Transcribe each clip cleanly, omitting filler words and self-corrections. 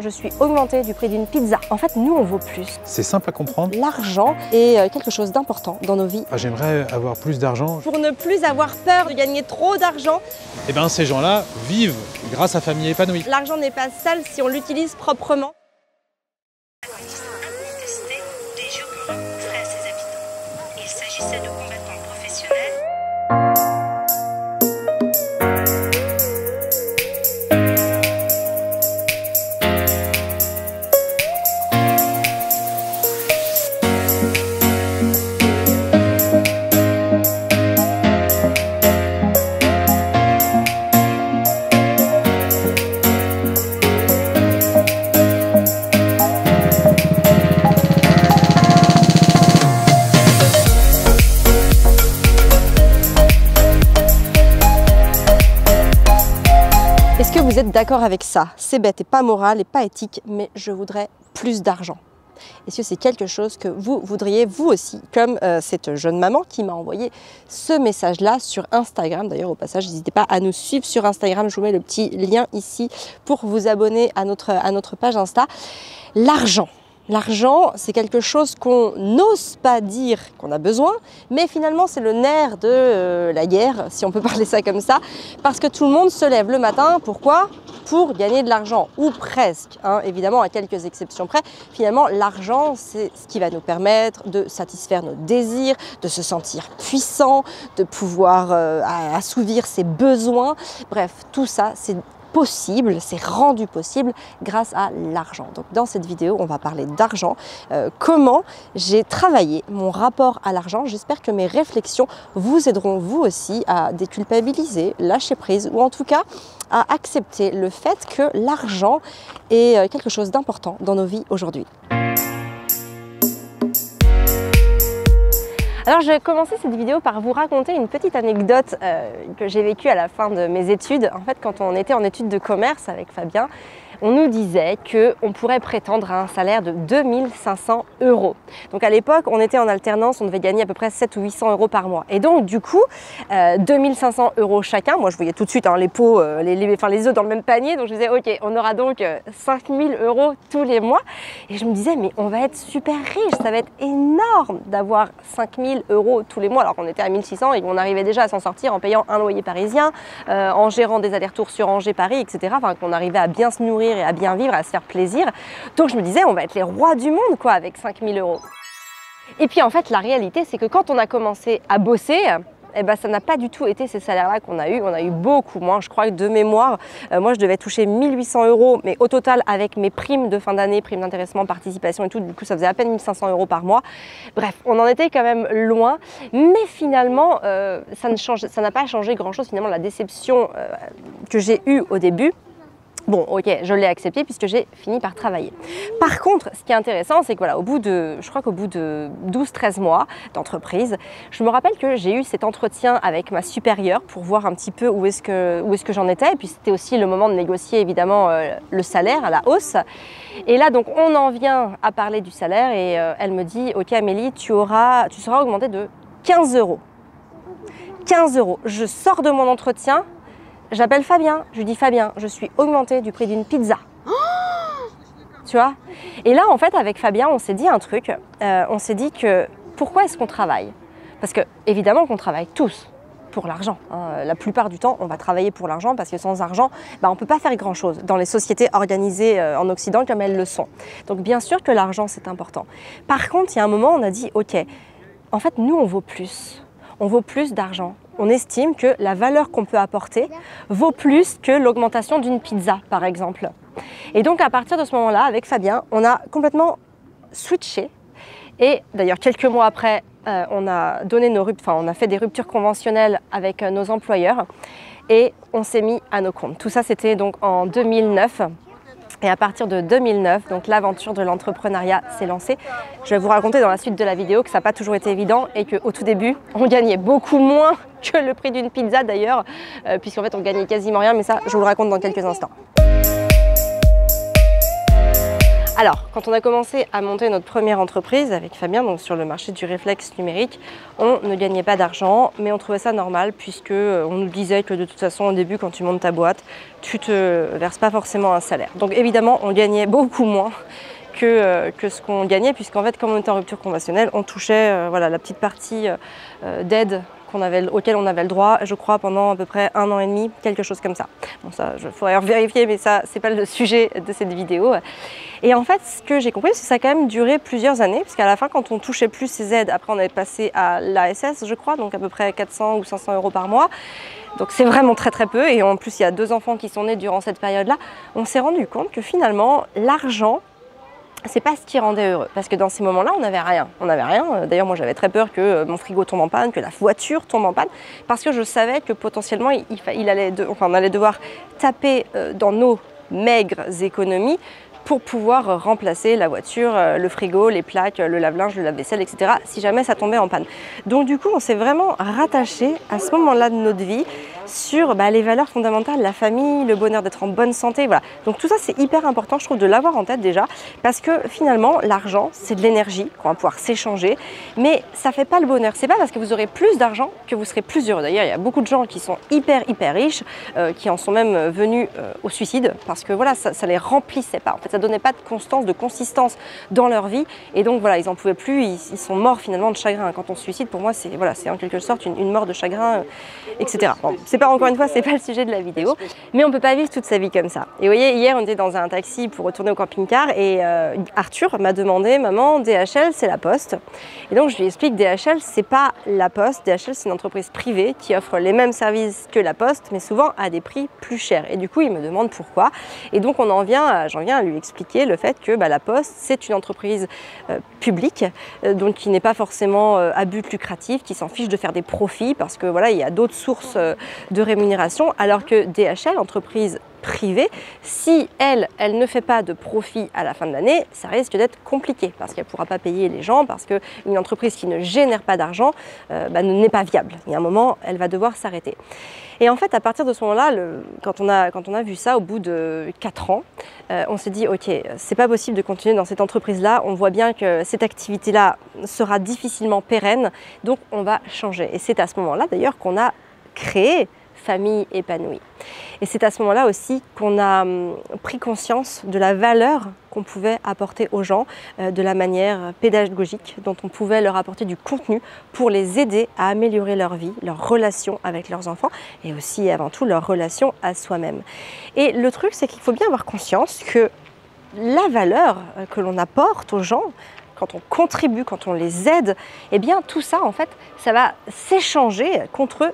je suis augmentée du prix d'une pizza. En fait, nous, on vaut plus. C'est simple à comprendre. L'argent est quelque chose d'important dans nos vies. J'aimerais avoir plus d'argent. Pour ne plus avoir peur de gagner trop d'argent. Eh bien, ces gens-là vivent grâce à famille épanouie. L'argent n'est pas sale si on l'utilise proprement. Incontesté des jeux qu'on offrait à ses habitants. Il s'agissait de combattants professionnels. Est-ce que vous êtes d'accord avec ça? C'est bête et pas moral et pas éthique, mais je voudrais plus d'argent. Est-ce que c'est quelque chose que vous voudriez vous aussi, comme cette jeune maman qui m'a envoyé ce message-là sur Instagram. D'ailleurs, au passage, n'hésitez pas à nous suivre sur Instagram. Je vous mets le petit lien ici pour vous abonner à notre page Insta. L'argent. L'argent, c'est quelque chose qu'on n'ose pas dire qu'on a besoin, mais finalement c'est le nerf de la guerre, si on peut parler ça comme ça, parce que tout le monde se lève le matin, pourquoi? Pour gagner de l'argent, ou presque, hein, évidemment à quelques exceptions près. Finalement, l'argent, c'est ce qui va nous permettre de satisfaire nos désirs, de se sentir puissant, de pouvoir assouvir ses besoins. Bref, tout ça, c'est possible, c'est rendu possible grâce à l'argent. Donc dans cette vidéo, on va parler d'argent, comment j'ai travaillé mon rapport à l'argent. J'espère que mes réflexions vous aideront vous aussi à déculpabiliser, lâcher prise ou en tout cas à accepter le fait que l'argent est quelque chose d'important dans nos vies aujourd'hui. Alors je vais commencer cette vidéo par vous raconter une petite anecdote que j'ai vécue à la fin de mes études. En fait, quand on était en études de commerce avec Fabien, on nous disait qu'on pourrait prétendre à un salaire de 2500 €. Donc à l'époque, on était en alternance, on devait gagner à peu près 700 ou 800 € par mois. Et donc du coup, 2500 € chacun, moi je voyais tout de suite les pots, les œufs dans le même panier, donc je disais ok, on aura donc 5000 € tous les mois. Et je me disais mais on va être super riche, ça va être énorme d'avoir 5000 € tous les mois, alors qu'on était à 1600 et qu'on arrivait déjà à s'en sortir en payant un loyer parisien, en gérant des allers-retours sur Angers-Paris, etc. Enfin, qu'on arrivait à bien se nourrir et à bien vivre, à se faire plaisir. Donc je me disais, on va être les rois du monde quoi avec 5000 €. Et puis en fait, la réalité, c'est que quand on a commencé à bosser, eh ben, ça n'a pas du tout été ces salaires-là qu'on a eu. On a eu beaucoup moins. Je crois que de mémoire, moi je devais toucher 1800 €, mais au total avec mes primes de fin d'année, primes d'intéressement, participation et tout, du coup ça faisait à peine 1500 € par mois. Bref, on en était quand même loin, mais finalement ça n'a pas changé grand-chose. Finalement, la déception que j'ai eue au début, bon, ok, je l'ai accepté puisque j'ai fini par travailler. Par contre, ce qui est intéressant, c'est que voilà, je crois qu'au bout de 12-13 mois d'entreprise, je me rappelle que j'ai eu cet entretien avec ma supérieure pour voir un petit peu où est-ce que j'en étais. Et puis c'était aussi le moment de négocier évidemment le salaire à la hausse. Et là, donc, on en vient à parler du salaire et elle me dit, ok Amélie, tu seras augmentée de 15 €. 15 €. Je sors de mon entretien. J'appelle Fabien, je lui dis Fabien, je suis augmentée du prix d'une pizza. Oh, tu vois? Et là, en fait, avec Fabien, on s'est dit un truc. On s'est dit que pourquoi est-ce qu'on travaille? Parce que évidemment qu'on travaille tous pour l'argent. Hein. La plupart du temps, on va travailler pour l'argent parce que sans argent, on ne peut pas faire grand-chose dans les sociétés organisées en Occident comme elles le sont. Donc bien sûr que l'argent, c'est important. Par contre, il y a un moment, on a dit, ok, en fait, nous, on vaut plus. On vaut plus d'argent. On estime que la valeur qu'on peut apporter vaut plus que l'augmentation d'une pizza, par exemple. Et donc, à partir de ce moment-là, avec Fabien, on a complètement switché. Et d'ailleurs, quelques mois après, on a fait des ruptures conventionnelles avec nos employeurs et on s'est mis à nos comptes. Tout ça, c'était donc en 2009. Et à partir de 2009, donc l'aventure de l'entrepreneuriat s'est lancée. Je vais vous raconter dans la suite de la vidéo que ça n'a pas toujours été évident et qu'au tout début, on gagnait beaucoup moins que le prix d'une pizza d'ailleurs, puisqu'en fait on gagnait quasiment rien, mais ça je vous le raconte dans quelques instants. Alors, quand on a commencé à monter notre première entreprise avec Fabien, donc sur le marché du réflexe numérique, on ne gagnait pas d'argent, mais on trouvait ça normal puisque on nous disait que de toute façon au début, quand tu montes ta boîte, tu te verses pas forcément un salaire. Donc évidemment, on gagnait beaucoup moins que ce qu'on gagnait, puisqu'en fait, comme on était en rupture conventionnelle, on touchait voilà, la petite partie d'aide auquel on avait le droit, je crois, pendant à peu près 1 an et demi, quelque chose comme ça. Bon, ça, il faudrait vérifier, mais ça, c'est pas le sujet de cette vidéo. Et en fait, ce que j'ai compris, c'est que ça a quand même duré plusieurs années, parce qu'à la fin, quand on touchait plus ces aides, après on avait passé à l'ASS, je crois, donc à peu près 400 ou 500 € par mois. Donc c'est vraiment très très peu, et en plus, il y a 2 enfants qui sont nés durant cette période-là. On s'est rendu compte que finalement, l'argent, c'est pas ce qui rendait heureux, parce que dans ces moments-là, on n'avait rien. On n'avait rien. D'ailleurs, moi, j'avais très peur que mon frigo tombe en panne, que la voiture tombe en panne, parce que je savais que potentiellement, on allait devoir taper dans nos maigres économies pour pouvoir remplacer la voiture, le frigo, les plaques, le lave-linge, le lave-vaisselle, etc. si jamais ça tombait en panne. Donc du coup, on s'est vraiment rattaché à ce moment-là de notre vie sur les valeurs fondamentales, la famille, le bonheur d'être en bonne santé, voilà. Donc tout ça, c'est hyper important, je trouve, de l'avoir en tête déjà, parce que finalement, l'argent, c'est de l'énergie qu'on va pouvoir s'échanger, mais ça ne fait pas le bonheur. C'est pas parce que vous aurez plus d'argent que vous serez plus heureux. D'ailleurs, il y a beaucoup de gens qui sont hyper riches, qui en sont même venus au suicide, parce que voilà, ça les remplissait pas. En fait, ça donnait pas de constance, de consistance dans leur vie, et donc voilà, ils en pouvaient plus, ils sont morts finalement de chagrin. Quand on se suicide, pour moi, c'est voilà, en quelque sorte une mort de chagrin, etc. Bon, c'est pas, encore une fois, c'est pas le sujet de la vidéo, mais on peut pas vivre toute sa vie comme ça. Et vous voyez, hier, on était dans un taxi pour retourner au camping-car, et Arthur m'a demandé, maman, DHL, c'est la Poste. Et donc je lui explique, DHL, c'est pas la Poste. DHL, c'est une entreprise privée qui offre les mêmes services que la Poste, mais souvent à des prix plus chers. Et du coup, il me demande pourquoi. Et donc j'en viens à lui expliquer le fait que la Poste, c'est une entreprise publique, donc qui n'est pas forcément à but lucratif, qui s'en fiche de faire des profits, parce que voilà, il y a d'autres sources de rémunération, alors que DHL, entreprise privée, si elle ne fait pas de profit à la fin de l'année, ça risque d'être compliqué, parce qu'elle ne pourra pas payer les gens, parce qu'une entreprise qui ne génère pas d'argent n'est pas viable. Il y a un moment, elle va devoir s'arrêter. Et en fait, à partir de ce moment-là, quand on a vu ça au bout de 4 ans, on s'est dit, ok, c'est pas possible de continuer dans cette entreprise-là, on voit bien que cette activité-là sera difficilement pérenne, donc on va changer. Et c'est à ce moment-là d'ailleurs qu'on a créé Famille épanouie. Et c'est à ce moment-là aussi qu'on a pris conscience de la valeur qu'on pouvait apporter aux gens, de la manière pédagogique dont on pouvait leur apporter du contenu pour les aider à améliorer leur vie, leur relation avec leurs enfants et aussi avant tout leur relation à soi-même. Et le truc, c'est qu'il faut bien avoir conscience que la valeur que l'on apporte aux gens, quand on contribue, quand on les aide, eh bien tout ça en fait, ça va s'échanger contre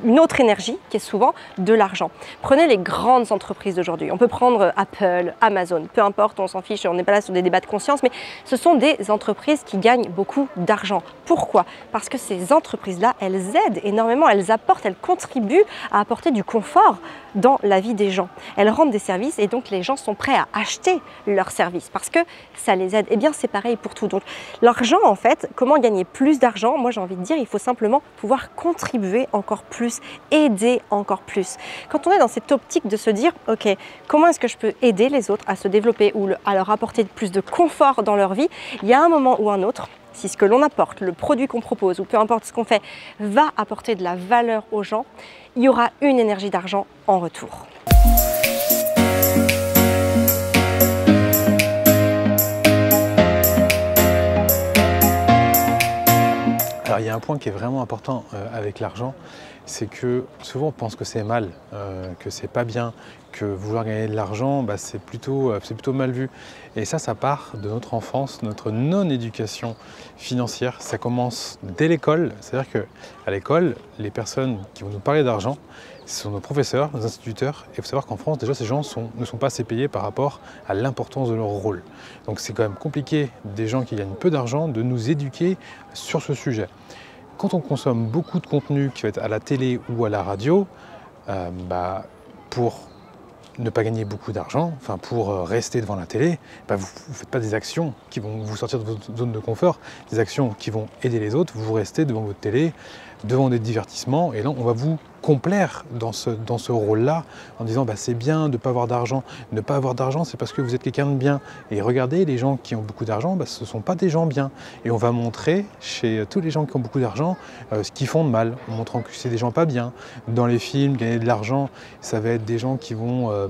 une autre énergie qui est souvent de l'argent. Prenez les grandes entreprises d'aujourd'hui. On peut prendre Apple, Amazon, peu importe, on s'en fiche, on n'est pas là sur des débats de conscience, mais ce sont des entreprises qui gagnent beaucoup d'argent. Pourquoi? Parce que ces entreprises-là, elles aident énormément, elles apportent, elles contribuent à apporter du confort dans la vie des gens. Elles rendent des services et donc les gens sont prêts à acheter leurs services parce que ça les aide. Eh bien c'est pareil pour tout. Donc l'argent en fait, comment gagner plus d'argent? Moi j'ai envie de dire, il faut simplement pouvoir contribuer encore plus, aider encore plus. Quand on est dans cette optique de se dire, ok, comment est-ce que je peux aider les autres à se développer ou à leur apporter plus de confort dans leur vie, il y a un moment ou un autre, si ce que l'on apporte, le produit qu'on propose ou peu importe ce qu'on fait, va apporter de la valeur aux gens, il y aura une énergie d'argent en retour. Alors il y a un point qui est vraiment important avec l'argent, c'est que souvent on pense que c'est mal, que c'est pas bien, que vouloir gagner de l'argent, c'est plutôt mal vu. Et ça part de notre enfance, notre non-éducation financière. Ça commence dès l'école, c'est-à-dire qu'à l'école, les personnes qui vont nous parler d'argent, ce sont nos professeurs, nos instituteurs. Et il faut savoir qu'en France, déjà, ces gens ne sont pas assez payés par rapport à l'importance de leur rôle. Donc c'est quand même compliqué, des gens qui gagnent peu d'argent, de nous éduquer sur ce sujet. Quand on consomme beaucoup de contenu qui va être à la télé ou à la radio, pour ne pas gagner beaucoup d'argent, pour rester devant la télé, vous ne faites pas des actions qui vont vous sortir de votre zone de confort, des actions qui vont aider les autres, vous restez devant votre télé devant des divertissements, et là on va vous complaire dans ce rôle-là, en disant bah, c'est bien de ne pas avoir d'argent. Ne pas avoir d'argent, c'est parce que vous êtes quelqu'un de bien. Et regardez, les gens qui ont beaucoup d'argent, bah, ce ne sont pas des gens bien. Et on va montrer chez tous les gens qui ont beaucoup d'argent ce qu'ils font de mal, en montrant que c'est des gens pas bien. Dans les films, gagner de l'argent, ça va être des gens qui vont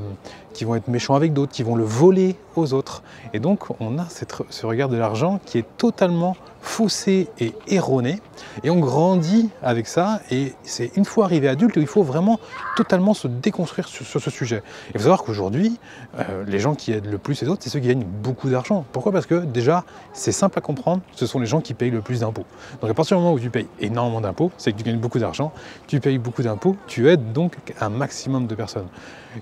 être méchants avec d'autres, qui vont le voler aux autres. Et donc on a ce regard de l'argent qui est totalement faussé et erroné, et on grandit avec ça, et c'est une fois arrivé adulte, il faut vraiment totalement se déconstruire sur ce sujet. Il faut savoir qu'aujourd'hui, les gens qui aident le plus les autres, c'est ceux qui gagnent beaucoup d'argent. Pourquoi? Parce que déjà, c'est simple à comprendre, ce sont les gens qui payent le plus d'impôts. Donc à partir du moment où tu payes énormément d'impôts, c'est que tu gagnes beaucoup d'argent, tu payes beaucoup d'impôts, tu aides donc un maximum de personnes.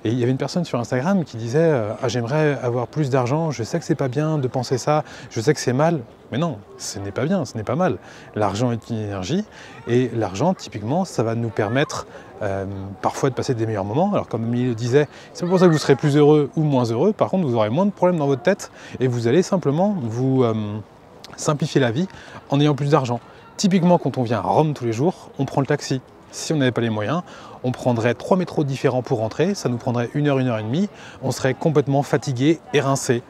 Et il y avait une personne sur Instagram qui disait ah, j'aimerais avoir plus d'argent, je sais que c'est pas bien de penser ça, je sais que c'est mal. Mais non, ce n'est pas bien, ce n'est pas mal. L'argent est une énergie, et l'argent, typiquement, ça va nous permettre parfois de passer des meilleurs moments. Alors comme Amélie le disait, c'est pas pour ça que vous serez plus heureux ou moins heureux, par contre vous aurez moins de problèmes dans votre tête, et vous allez simplement vous simplifier la vie en ayant plus d'argent. Typiquement, quand on vient à Rome tous les jours, on prend le taxi. Si on n'avait pas les moyens, on prendrait 3 métros différents pour rentrer, ça nous prendrait 1 heure, 1 heure et demie, on serait complètement fatigué et rincé.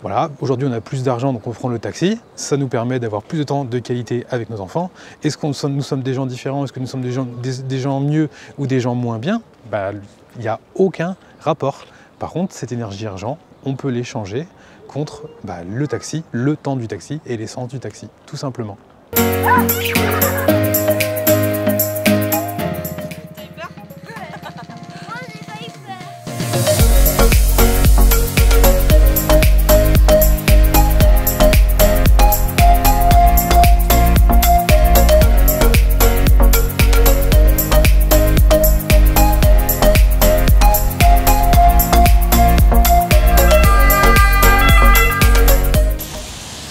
Voilà, aujourd'hui on a plus d'argent, donc on prend le taxi, ça nous permet d'avoir plus de temps de qualité avec nos enfants. Est-ce que nous sommes des gens différents, est-ce que nous sommes des gens mieux ou des gens moins bien? Bah, il n'y a aucun rapport. Par contre, cette énergie argent, on peut l'échanger contre le taxi, le temps du taxi et l'essence du taxi, tout simplement.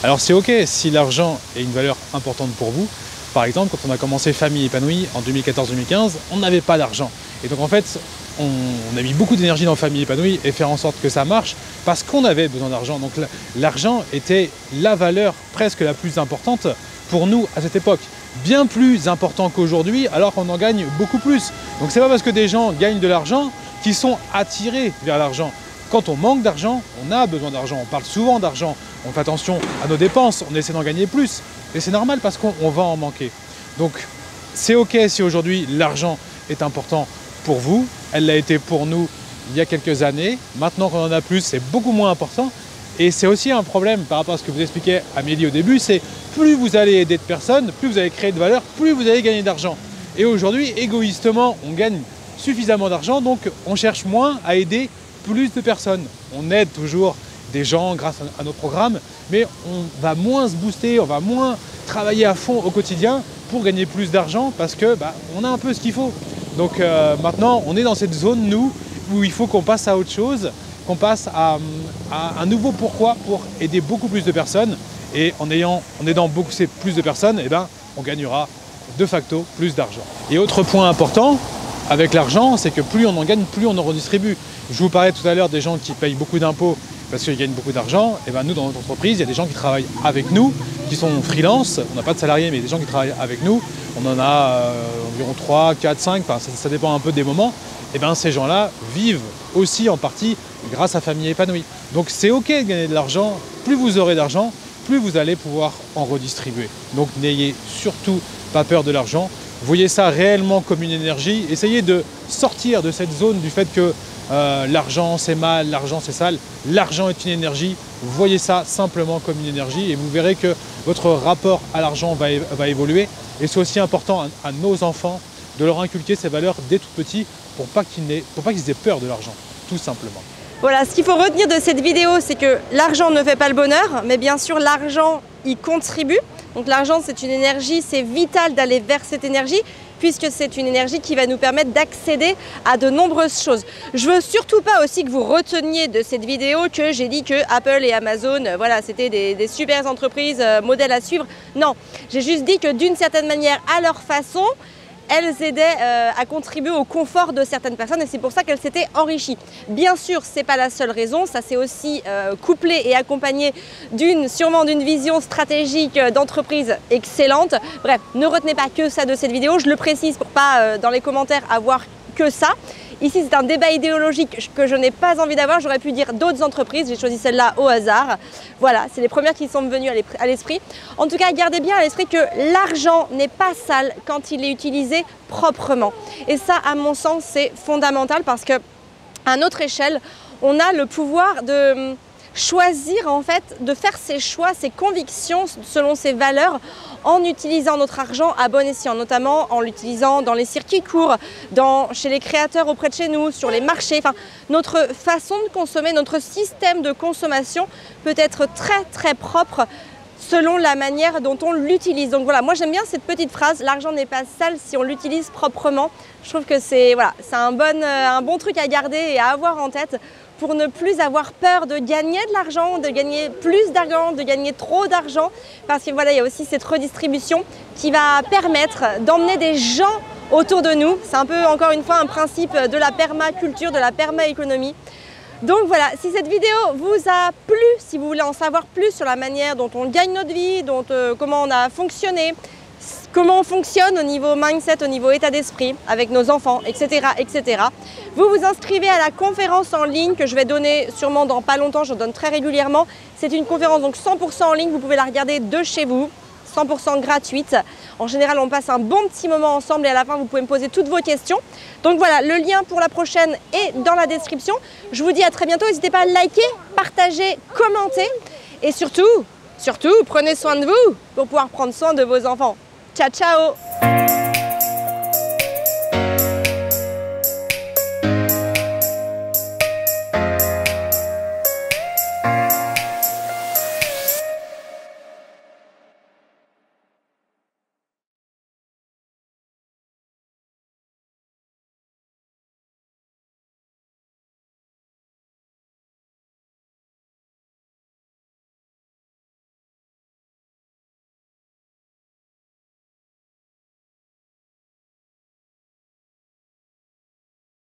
Alors c'est ok si l'argent est une valeur importante pour vous. Par exemple, quand on a commencé Famille Épanouie en 2014-2015, on n'avait pas d'argent. Et donc en fait, on a mis beaucoup d'énergie dans Famille Épanouie et faire en sorte que ça marche parce qu'on avait besoin d'argent. Donc l'argent était la valeur presque la plus importante pour nous à cette époque. Bien plus important qu'aujourd'hui, alors qu'on en gagne beaucoup plus. Donc c'est pas parce que des gens gagnent de l'argent qu'ils sont attirés vers l'argent. Quand on manque d'argent, on a besoin d'argent, on parle souvent d'argent, on fait attention à nos dépenses, on essaie d'en gagner plus. Et c'est normal parce qu'on va en manquer. Donc c'est ok si aujourd'hui l'argent est important pour vous, elle l'a été pour nous il y a quelques années. Maintenant qu'on en a plus, c'est beaucoup moins important. Et c'est aussi un problème par rapport à ce que vous expliquait Amélie au début, c'est plus vous allez aider de personnes, plus vous allez créer de valeur, plus vous allez gagner d'argent. Et aujourd'hui, égoïstement, on gagne suffisamment d'argent, donc on cherche moins à aider plus de personnes. On aide toujours des gens grâce à nos programmes, mais on va moins se booster, on va moins travailler à fond au quotidien pour gagner plus d'argent parce que on a un peu ce qu'il faut. Donc maintenant, on est dans cette zone, nous, où il faut qu'on passe à autre chose, qu'on passe à un nouveau pourquoi pour aider beaucoup plus de personnes. Et en aidant beaucoup plus de personnes, on gagnera de facto plus d'argent. Et autre point important avec l'argent, c'est que plus on en gagne, plus on en redistribue. Je vous parlais tout à l'heure des gens qui payent beaucoup d'impôts parce qu'ils gagnent beaucoup d'argent. Et nous, dans notre entreprise, il y a des gens qui travaillent avec nous, qui sont freelance. On n'a pas de salariés, mais des gens qui travaillent avec nous. On en a environ 3, 4, 5, ça dépend un peu des moments. Et ces gens-là vivent aussi en partie grâce à Famille Épanouie. Donc c'est ok de gagner de l'argent. Plus vous aurez d'argent, plus vous allez pouvoir en redistribuer. Donc n'ayez surtout pas peur de l'argent. Voyez ça réellement comme une énergie. Essayez de sortir de cette zone du fait que l'argent c'est mal, l'argent c'est sale. L'argent est une énergie. Voyez ça simplement comme une énergie et vous verrez que votre rapport à l'argent va évoluer. Et c'est aussi important à nos enfants de leur inculquer ces valeurs dès tout petit pour pas qu'ils aient peur de l'argent, tout simplement. Voilà, ce qu'il faut retenir de cette vidéo, c'est que l'argent ne fait pas le bonheur, mais bien sûr l'argent y contribue. Donc l'argent c'est une énergie, c'est vital d'aller vers cette énergie puisque c'est une énergie qui va nous permettre d'accéder à de nombreuses choses. Je veux surtout pas aussi que vous reteniez de cette vidéo que j'ai dit que Apple et Amazon, voilà, c'était des super entreprises, modèles à suivre. Non, j'ai juste dit que d'une certaine manière, à leur façon, elles aidaient à contribuer au confort de certaines personnes et c'est pour ça qu'elles s'étaient enrichies. Bien sûr, ce n'est pas la seule raison, ça s'est aussi couplé et accompagné sûrement d'une vision stratégique d'entreprise excellente. Bref, ne retenez pas que ça de cette vidéo, je le précise pour pas dans les commentaires avoir que ça. Ici, c'est un débat idéologique que je n'ai pas envie d'avoir. J'aurais pu dire d'autres entreprises. J'ai choisi celle-là au hasard. Voilà, c'est les premières qui sont me venues à l'esprit. En tout cas, gardez bien à l'esprit que l'argent n'est pas sale quand il est utilisé proprement. Et ça, à mon sens, c'est fondamental parce que, à notre échelle, on a le pouvoir de choisir, en fait, de faire ses choix, ses convictions selon ses valeurs en utilisant notre argent à bon escient, notamment en l'utilisant dans les circuits courts, chez les créateurs auprès de chez nous, sur les marchés. Enfin, notre façon de consommer, notre système de consommation peut être très propre selon la manière dont on l'utilise. Donc voilà, moi j'aime bien cette petite phrase, l'argent n'est pas sale si on l'utilise proprement. Je trouve que c'est un bon truc à garder et à avoir en tête pour ne plus avoir peur de gagner de l'argent, de gagner plus d'argent, de gagner trop d'argent. Parce que voilà, il y a aussi cette redistribution qui va permettre d'emmener des gens autour de nous. C'est un peu, encore une fois, un principe de la permaculture, de la permaéconomie. Donc voilà, si cette vidéo vous a plu, si vous voulez en savoir plus sur la manière dont on gagne notre vie, comment on a fonctionné, comment on fonctionne au niveau mindset, au niveau état d'esprit avec nos enfants, etc., etc. Vous vous inscrivez à la conférence en ligne que je vais donner sûrement dans pas longtemps, je donne très régulièrement. C'est une conférence donc 100% en ligne, vous pouvez la regarder de chez vous, 100% gratuite. En général, on passe un bon petit moment ensemble et à la fin, vous pouvez me poser toutes vos questions. Donc voilà, le lien pour la prochaine est dans la description. Je vous dis à très bientôt, n'hésitez pas à liker, partager, commenter et surtout, prenez soin de vous pour pouvoir prendre soin de vos enfants. Ciao, ciao!